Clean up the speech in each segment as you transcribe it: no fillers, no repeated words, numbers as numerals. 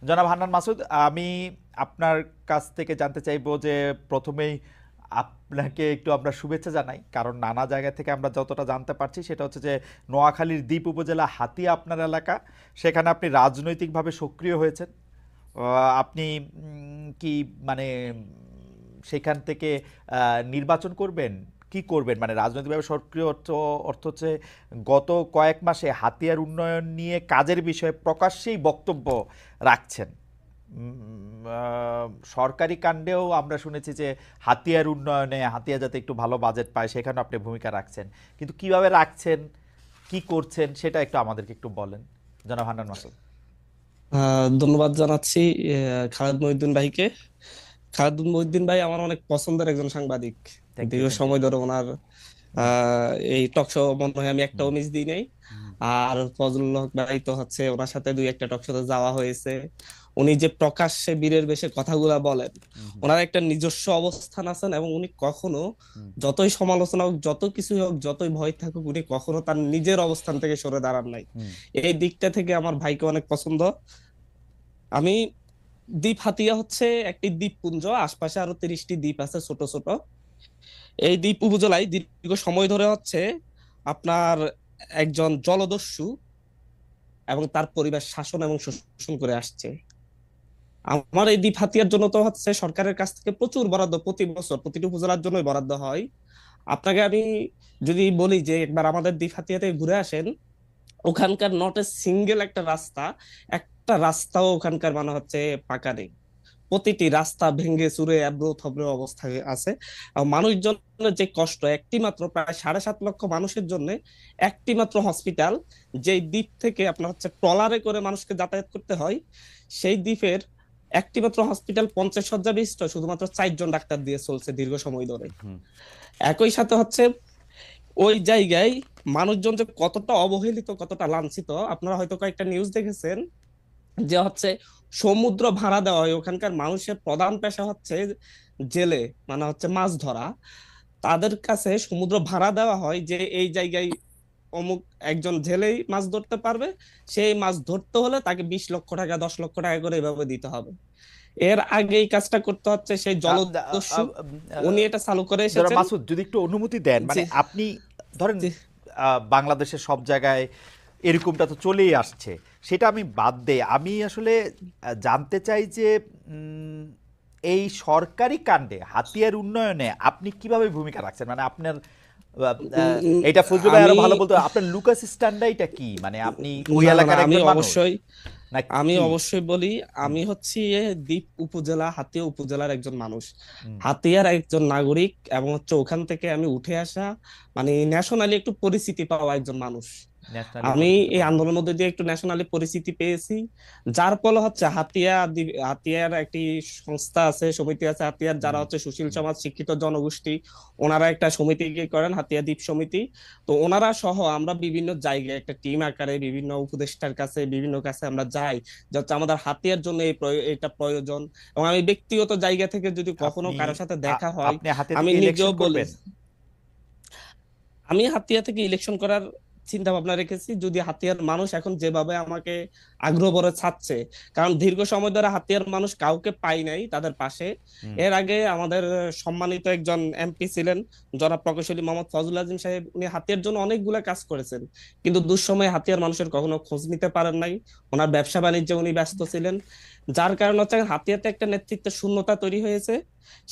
জনাব হান্নান মাসুদ, আমি আপনার কাছ থেকে জানতে চাইবো যে প্রথমেই আপনাকে একটু আমরা শুভেচ্ছা জানাই, কারণ নানা জায়গা থেকে আমরা যতটা জানতে পারছি সেটা হচ্ছে যে নোয়াখালীর দ্বীপ উপজেলা হাতিয়া আপনার এলাকা, সেখানে আপনি রাজনৈতিকভাবে সক্রিয় হয়েছেন। আপনি কি মানে সেখান থেকে নির্বাচন করবেন, কি করবেন, মানে রাজনৈতিকভাবে সক্রিয় অর্থ অর্থ হচ্ছে গত কয়েক মাসে হাতিয়ার উন্নয়ন নিয়ে কাজের বিষয়ে প্রকাশ্যেই বক্তব্য রাখছেন। সরকারি কাণ্ডেও আমরা শুনেছি যে হাতিয়ার উন্নয়নে, হাতিয়া যাতে একটু ভালো বাজেট পায় সেখানে আপনি ভূমিকা রাখছেন, কিন্তু কিভাবে রাখছেন, কি করছেন সেটা একটু আমাদেরকে একটু বলেন জনাব হান্নান মাসুদ। ধন্যবাদ জানাচ্ছি খালেদ মহিউদ্দিন ভাইকে। খালেদ মহিউদ্দিন ভাই আমার অনেক পছন্দের একজন সাংবাদিক। থ্যাংক ইউ, দীর্ঘ থ্যাংক ইউ। সময় ধরে ওনার এই টক শো মনে হয় আমি একটাও মিস দিই নাই। আর ফজলুল হক ভাই তো হচ্ছে ওনার সাথে দুই একটা টক শোতে যাওয়া হয়েছে। উনি যে প্রকাশ্যে বীরের বেশে কথাগুলা বলেন, ওনার একটা নিজস্ব অবস্থান আছেন এবং উনি কখনো যতই সমালোচনা হোক, যত কিছু হোক, যতই ভয় থাকুক, উনি কখনো তার নিজের অবস্থান থেকে সরে দাঁড়ান নাই। এই দিকটা থেকে আমার ভাইকে অনেক পছন্দ। আমি দ্বীপ হাতিয়া হচ্ছে একটি দ্বীপপুঞ্জ, আশপাশে আরো 30টি দ্বীপ আছে ছোট ছোট। এই দ্বীপ উপজেলায় দীর্ঘ সময় ধরে হচ্ছে আপনার একজন জলদস্যু এবং তার পরিবার শাসন এবং শোষণ করে আসছে। আমার এই দ্বীপ হাতিয়ার জন্য তো হচ্ছে সরকারের কাছ থেকে প্রচুর বরাদ্দ প্রতি বছর প্রতিটি উপজেলার জন্যই বরাদ্দ হয়। আপনাকে আমি যদি বলি যে একবার আমাদের দ্বীপ হাতিয়াতে ঘুরে আসেন, ওখানকার নট এ সিঙ্গেল একটা রাস্তা, একটা রাস্তাও ওখানকার মানে হচ্ছে পাকা নেই। প্রতিটি রাস্তা ভেঙে চুরে এবড়ো থবড়ো অবস্থায় আছে। আর মানুষজনের যে কষ্ট, একটি মাত্র প্রায় 7.5 লক্ষ মানুষের জন্য একটি মাত্র হসপিটাল, যেই দ্বীপ থেকে আপনার হচ্ছে ট্রলারে করে মানুষকে যাতায়াত করতে হয়, সেই দ্বীপের একটি মাত্র হসপিটাল 50 শয্যা বিশিষ্ট, শুধুমাত্র 4জন ডাক্তার দিয়ে চলছে দীর্ঘ সময় ধরে। একই সাথে হচ্ছে ওই জায়গায় মানুষজন যে কতটা অবহেলিত, কতটা লাঞ্ছিত, আপনারা হয়তো কয়েকটা নিউজ দেখেছেন যে হচ্ছে সমুদ্র ভাড়া দেওয়া হয়। ওখানকার মানুষের প্রধান পেশা হচ্ছে জেলে, মানে হচ্ছে মাছ ধরা। তাদের কাছে সমুদ্র ভাড়া দেওয়া হয় যে এই জায়গায় অমুক একজন জেলেই মাছ ধরতে পারবে, সেই মাছ ধরতে হলে তাকে 20 লক্ষ টাকা 10 লক্ষ টাকা করে এভাবে দিতে হবে। এর আগে এই কাজটা করতে হচ্ছে সেই জলদস্যু, উনি এটা চালু করে জনাব এসেছেন। মাসুদ, যদি একটু অনুমতি দেন, জি মানে আপনি ধরেন জি। বাংলাদেশের সব জায়গায় এরকমটা তো চলেই আসছে, সেটা আমি বাদ দেই, আমি আসলে জানতে চাই যে উম, এই সরকারি কাণ্ডে হাতিয়ার উন্নয়নে আপনি কিভাবে ভূমিকা রাখছেন, মানে আপনার উম, উম, এটা ফজলু ভাই আমি আরো ভালো বলতো, আপনার লুকাস স্ট্যান্ডাইটা কি, মানে আপনি ওই না না না, এলাকার আমি একজন মানুষ অবশ্যই না আমি কি? অবশ্যই বলি, হুম, আমি হচ্ছি দ্বীপ উপজেলা হাতিয়া উপজেলার একজন মানুষ, হুম, হাতিয়ার একজন নাগরিক, এবং হচ্ছে ওখান থেকে আমি উঠে আসা, মানে ন্যাশনালি একটু পরিচিতি পাওয়া একজন মানুষ। ন্যাশনালি আমি পরিচিত এই পাওয়া। আন্দোলনের মধ্যে দিয়ে একটু ন্যাশনালি পরিচিতি পেয়েছি, যার ফলে হচ্ছে হাতিয়ার একটি সংস্থা আছে, সমিতি আছে হাতিয়ার, যারা হুম, হচ্ছে সুশীল হুম, সমাজ শিক্ষিত জনগোষ্ঠী, ওনারা একটা সমিতি করেন, হাতিয়া দ্বীপ সমিতি। তো ওনারা সহ আমরা বিভিন্ন জায়গায় একটা টিম আকারে বিভিন্ন উপদেষ্টার কাছে, বিভিন্ন কাছে আমরা যাই, যে হচ্ছে আমাদের হাতিয়ার জন্য এটা প্রয়োজন। এবং আমি ব্যক্তিগত জায়গা থেকে যদি কখনো আপনি কারোর সাথে দেখা হয়, আপনি হাতে আমি থেকে নিজেও ইলেকশন বলি। করবেন? আমি হাতিয়া থেকে ইলেকশন করার চিন্তা ভাবনা রেখেছি, যদি হাতিয়ার মানুষ এখন যেভাবে আমাকে আগ্রহ ভরে ছাড়ছে, কারণ দীর্ঘ সময় ধরে হাতিয়ার মানুষ কাউকে পাই নাই তাদের পাশে। হুম, এর আগে আমাদের সম্মানিত একজন এমপি ছিলেন, জনাব প্রকৌশলী মোহাম্মদ ফজল আজিম সাহেব, উনি হাতিয়ার জন্য অনেকগুলা কাজ করেছেন, কিন্তু দুঃসময়ে হাতিয়ার মানুষের কখনো খোঁজ নিতে পারেন নাই। ওনার ব্যবসা বাণিজ্যে উনি ব্যস্ত ছিলেন, যার কারণে হচ্ছে হাতিয়াতে একটা নেতৃত্বের শূন্যতা তৈরি হয়েছে।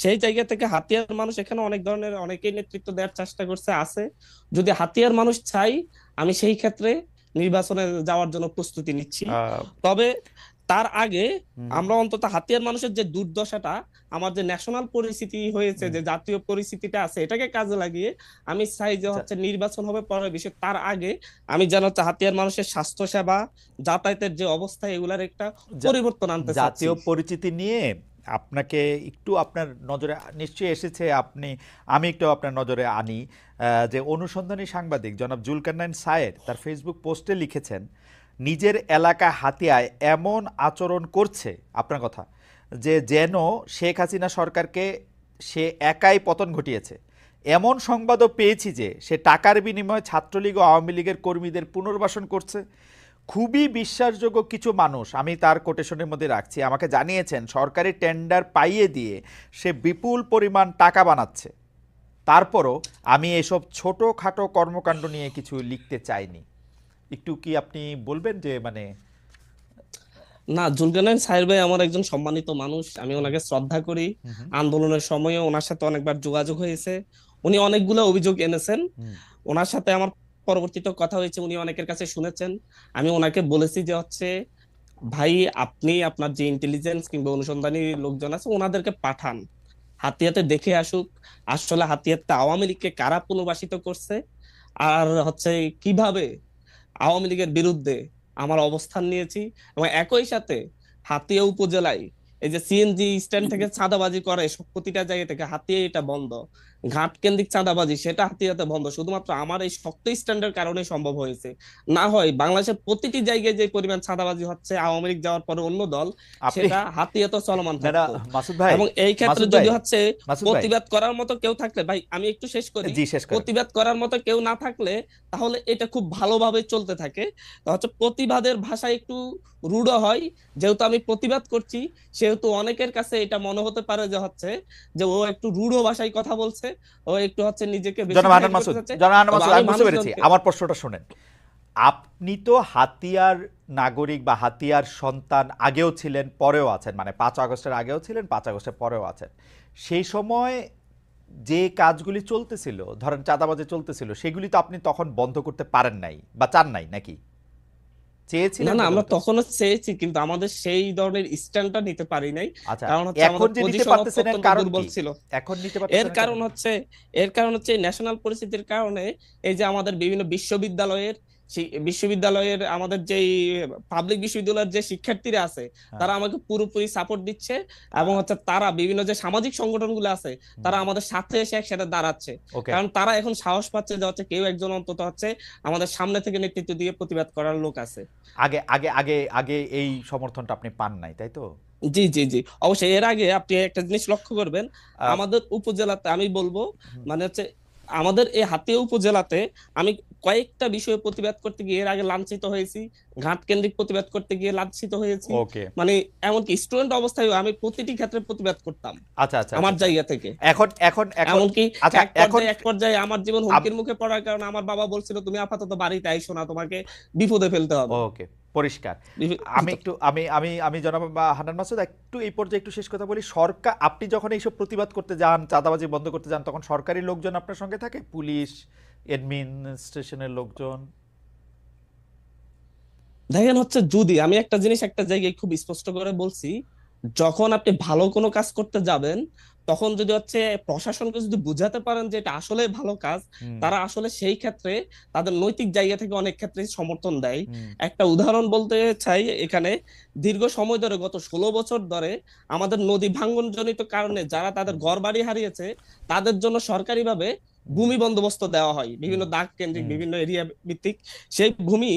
সেই জায়গা থেকে হাতিয়ার মানুষ এখানে অনেক ধরনের অনেকেই নেতৃত্ব দেওয়ার চেষ্টা করছে, আছে। যদি হাতিয়ার মানুষ চাই, আমি সেই ক্ষেত্রে নির্বাচনে যাওয়ার জন্য প্রস্তুতি নিচ্ছি। আহ, তবে তার আগে হুম, আমরা অন্তত হাতিয়ার মানুষের যে দুর্দশাটা, আমার যে ন্যাশনাল পরিস্থিতি হয়েছে, হুম, যে জাতীয় পরিস্থিতিটা আছে, এটাকে কাজে লাগিয়ে আমি চাই যে আচ্ছা, হচ্ছে নির্বাচন হবে পরের বিষয়, তার আগে আমি যেন হচ্ছে হাতিয়ার মানুষের স্বাস্থ্য সেবা, যাতায়াতের যে অবস্থা, এগুলার একটা পরিবর্তন আনতে চাচ্ছি। জাতীয় পরিচিতি নিয়ে আপনাকে একটু আপনার নজরে নিশ্চয়ই এসেছে, আমি একটু আপনার নজরে আনি। যে অনুসন্ধানী সাংবাদিক জনাব জুলকারনাইন সায়ের তার ফেসবুক পোস্টে লিখেছেন, নিজের এলাকা হাতিয়ায় এমন আচরণ করছে, আপনার কথা, যে যেন শেখ হাসিনা সরকারকে সে একাই পতন ঘটিয়েছে। এমন সংবাদও পেয়েছি যে সে টাকার বিনিময়ে ছাত্রলীগ ও আওয়ামী লীগের কর্মীদের পুনর্বাসন করছে। খুবই বিশ্বাসযোগ্য কিছু মানুষ, আমি তার কোটেশনের মধ্যে রাখছি, আমাকে জানিয়েছেন সরকারি টেন্ডার পাইয়ে দিয়ে সে বিপুল পরিমাণ টাকা বানাচ্ছে। তারপরও আমি এসব ছোটোখাটো কর্মকাণ্ড নিয়ে কিছু লিখতে চাইনি। একটু কি আপনি বলবেন যে মানে না, জুলকারনাইন সাহেব ভাই আমার একজন সম্মানিত মানুষ, আমি ওনাকে শ্রদ্ধা করি। হুম হুম আন্দোলনের সময়ও ওনার সাথে অনেকবার যোগাযোগ হয়েছে, উনি অনেকগুলো অভিযোগ এনেছেন। হুম ওনার সাথে আমার পরবর্তীতে কথা হয়েছে, উনি অনেকের কাছে শুনেছেন। আমি ওনাকে বলেছি যে হচ্ছে ভাই, আপনি আপনার যে ইন্টেলিজেন্স কিংবা অনুসন্ধানী লোকজন আছে ওনাদেরকে পাঠান, হাতিয়াতে দেখে আসুক আসলে হাতিয়াতে আওয়ামী লীগকে কারা পুনর্বাসিত করছে, আর হচ্ছে কিভাবে আওয়ামী লীগের বিরুদ্ধে আমার অবস্থান নিয়েছি। এবং একই সাথে হাতিয়া উপজেলায় এই যে সিএনজি স্ট্যান্ড থেকে চাঁদাবাজি করে সব প্রতিটা জায়গা থেকে, হাতিয়া এটা বন্ধ। ঘাট কেন্দ্রিক চাঁদাবাজি সেটা হাতিয়াতে বন্ধ, শুধুমাত্র আমার এই শক্ত স্ট্যান্ডের কারণে সম্ভব হয়েছে। না হয় বাংলাদেশের প্রতিটি জায়গায় যে পরিমাণ চাঁদাবাজি হচ্ছে আওয়ামী লীগ যাওয়ার পরে অন্য দল, আপনি সেটা হাতিয়াতে চলমান না না থাকতো। মাসুদ ভাই, এবং এই ক্ষেত্রে মাসুদ ভাই, যদি হচ্ছে মাসুদ ভাই, প্রতিবাদ করার মতো কেউ থাকলে, ভাই আমি একটু শেষ করি, জি শেষ করেন। প্রতিবাদ করার মতো কেউ না থাকলে তাহলে এটা খুব ভালোভাবে চলতে থাকে। তো হচ্ছে প্রতিবাদের ভাষা একটু রূঢ় হয়, যেহেতু আমি প্রতিবাদ করছি সেহেতু অনেকের কাছে এটা মনে হতে পারে যে হচ্ছে যে ও একটু রূঢ় ভাষায় কথা বলছে, ও একটু হচ্ছে নিজেকে বেশি জনাব হান্নান হাইড করতে মাসুদ, চাচ্ছে। জনাব হান্নান তবে মাসুদ, আমি আমি বুঝতে পেরেছি। মানুষজনকে, আমার প্রশ্নটা শুনেন। আপনি তো হাতিয়ার নাগরিক বা হাতিয়ার সন্তান, আগেও ছিলেন পরেও আছেন, মানে 5 আগস্টের আগেও ছিলেন, 5 আগস্টের পরেও আছেন। সেই সময় যে কাজগুলি চলতেছিল, ধরেন চাঁদাবাজি চলতেছিল, সেগুলি তো আপনি তখন বন্ধ করতে পারেন নাই বা চান নাই নাকি? না চেয়েছিলেন না, বলে আমরা হতো। তখনও চেয়েছি কিন্তু আমাদের সেই ধরনের স্ট্যান্ডটা নিতে পারি নাই। আচ্ছা, কারণ হচ্ছে এখন আমাদের যে নিতে পজিশন পারতেছেন এর অত্যন্ত কারণ দুর্বল কি? ছিল। এখন নিতে এর পারতেছেন এর কারণ কারণ কি? হচ্ছে এর কারণ হচ্ছে ন্যাশনাল পরিস্থিতির কারণে এই যে আমাদের বিভিন্ন বিশ্ববিদ্যালয়ের বিশ্ববিদ্যালয়ের আমাদের যে পাবলিক বিশ্ববিদ্যালয়ের যে শিক্ষার্থীরা আছে হ্যাঁ। তারা আমাকে পুরোপুরি সাপোর্ট দিচ্ছে। এবং হচ্ছে তারা বিভিন্ন যে সামাজিক সংগঠনগুলো আছে তারা আমাদের সাথে এসে একসাথে দাঁড়াচ্ছে। ওকে। কারণ তারা এখন সাহস পাচ্ছে যে হচ্ছে কেউ একজন অন্তত হচ্ছে আমাদের সামনে থেকে নেতৃত্ব দিয়ে প্রতিবাদ করার লোক আছে। আগে আগে আগে আগে এই সমর্থনটা আপনি পান নাই, তাই তো? জি জি জি, অবশ্যই। এর আগে আপনি একটা জিনিস লক্ষ্য করবেন, আহ, আমাদের উপজেলাতে আমি বলবো, হুম, মানে হচ্ছে আমাদের এই হাতিয়া উপজেলাতে আমি কয়েকটা বিষয়ে প্রতিবাদ করতে গিয়ে এর আগে লাঞ্ছিত হয়েছি, ঘাট কেন্দ্রিক প্রতিবাদ করতে গিয়ে লাঞ্ছিত হয়েছি। ওকে। মানে এমনকি স্টুডেন্ট অবস্থায় আমি প্রতিটি ক্ষেত্রে প্রতিবাদ করতাম আচ্ছা আচ্ছা আচ্ছা আমার আচ্ছা। জায়গা থেকে। এখন এখন এখন এমনকি আচ্ছা এখন এক পর্যায়ে আমার জীবন হুমকির মুখে পড়ার কারণে আমার বাবা বলছিল তুমি আপাতত বাড়িতে আইসো না, তোমাকে বিপদে ফেলতে হবে। ওকে, পরিষ্কার। আমি বিপদ- একটু আমি জনাব হান্নান মাসুদ, একটু এই পর্যায়ে একটু শেষ কথা বলি। সরকার, আপনি যখন এইসব প্রতিবাদ করতে যান, চাঁদাবাজি বন্ধ করতে যান, তখন সরকারি লোকজন আপনার সঙ্গে থাকে? পুলিশ, অ্যাডমিনিস্ট্রেশনের লোকজন? দেখেন হচ্ছে যদি আমি একটা জিনিস একটা জায়গায় খুব স্পষ্ট করে বলছি, যখন আপনি ভালো কোনো কাজ করতে যাবেন তখন যদি হচ্ছে প্রশাসনকে যদি বুঝাতে পারেন যে এটা আসলে ভালো কাজ, হুম তারা আসলে সেই ক্ষেত্রে তাদের নৈতিক জায়গা থেকে অনেক ক্ষেত্রে সমর্থন দেয়। হুম একটা উদাহরণ বলতে চাই এখানে, দীর্ঘ সময় ধরে গত 16 বছর ধরে আমাদের নদী ভাঙ্গন জনিত কারণে যারা তাদের হুম ঘর বাড়ি হারিয়েছে তাদের জন্য সরকারিভাবে হুম ভূমি বন্দোবস্ত দেওয়া হয় হুম বিভিন্ন দাগ কেন্দ্রিক হুম বিভিন্ন এরিয়া ভিত্তিক। সেই ভূমি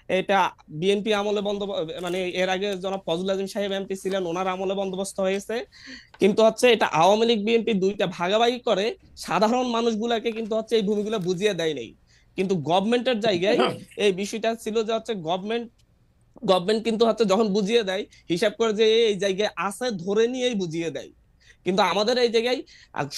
এটা বিএনপি আমলে মানে এর আগে জনাব ফজল আজিম সাহেব এমপি ছিলেন, ওনার আমলে বন্দোবস্ত হয়েছে। কিন্তু হচ্ছে এটা আওয়ামী লীগ বিএনপি দুইটা ভাগাভাগি করে সাধারণ মানুষগুলাকে কিন্তু হচ্ছে এই ভূমিগুলো বুঝিয়ে দেয় নাই। কিন্তু গভর্নমেন্টের জায়গায় এই বিষয়টা ছিল যে হচ্ছে গভর্নমেন্ট কিন্তু হচ্ছে যখন বুঝিয়ে দেয় হিসাব করে যে এই জায়গায় আছে ধরে নিয়েই বুঝিয়ে দেয়। কিন্তু আমাদের এই জায়গায়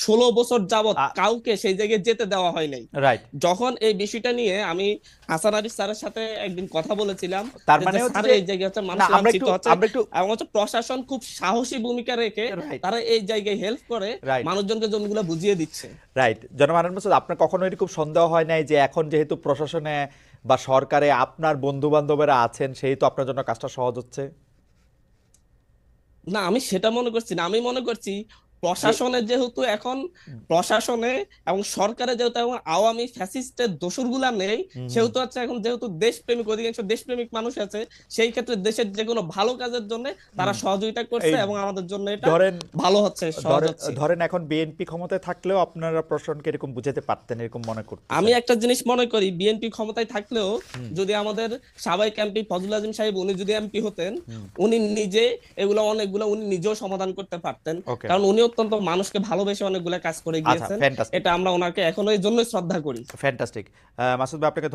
16 বছর যাবত কাউকে সেই জায়গায় যেতে দেওয়া হয় নাই। রাইট। যখন এই বিষয়টা নিয়ে আমি হাসান আলী স্যারের সাথে একদিন কথা বলেছিলাম তার যে মানে যে হচ্ছে স্যার যে এই জায়গায় হচ্ছে না, মানুষ লাঞ্ছিত হচ্ছে, আমরা একটু এবং হচ্ছে প্রশাসন খুব সাহসী ভূমিকা রেখে রাইট তারা এই জায়গায় হেল্প করে রাইট মানুষজনকে জমিগুলো বুঝিয়ে দিচ্ছে। রাইট। জনাব হান্নান মাসুদ, আপনার কখনো এরকম সন্দেহ হয় নাই যে এখন যেহেতু প্রশাসনে বা সরকারে আপনার বন্ধু বান্ধবেরা আছেন, সেই তো আপনার জন্য কাজটা সহজ হচ্ছে? না, আমি সেটা মনে করছি না। আমি মনে করছি যে প্রশাসনে যেহেতু এখন প্রশাসনে এবং সরকারে যেহেতু এখন আওয়ামী ফ্যাসিস্টের দোসরগুলা নেই, হুম হুম সেহেতু হচ্ছে এখন যেহেতু দেশপ্রেমিক অধিকাংশ দেশপ্রেমিক মানুষ আছে, সেই ক্ষেত্রে দেশের যে কোনো ভালো কাজের জন্য তারা হুম। সহযোগিতা এই করছে এবং আমাদের জন্য এটা ধরেন ভালো হচ্ছে, সহজ ধরেন হচ্ছে। ধরেন এখন বিএনপি ক্ষমতায় থাকলেও আপনারা প্রশাসনকে এরকম বুঝাতে পারতেন, এরকম মনে আমি করতেছেন? একটা জিনিস মনে করি, বিএনপি ক্ষমতায় থাকলেও হুম যদি আমাদের সাবেক এমপি ফজল আজিম সাহেব উনি যদি এমপি হতেন, হুম উনি নিজে এগুলো অনেকগুলো উনি নিজেও সমাধান করতে পারতেন। ওকে। কারণ উনি অত্যন্ত মানুষকে ভালোবেসে অনেকগুলা কাজ করে আচ্ছা, গিয়েছেন। ফ্যান্টাস্টিক এটা আমরা ওনাকে এখনো এই জন্যই শ্রদ্ধা করি। ফ্যান্টাস্টিক। মাসুদ ভাই, আপনাকে ধন্যবাদ।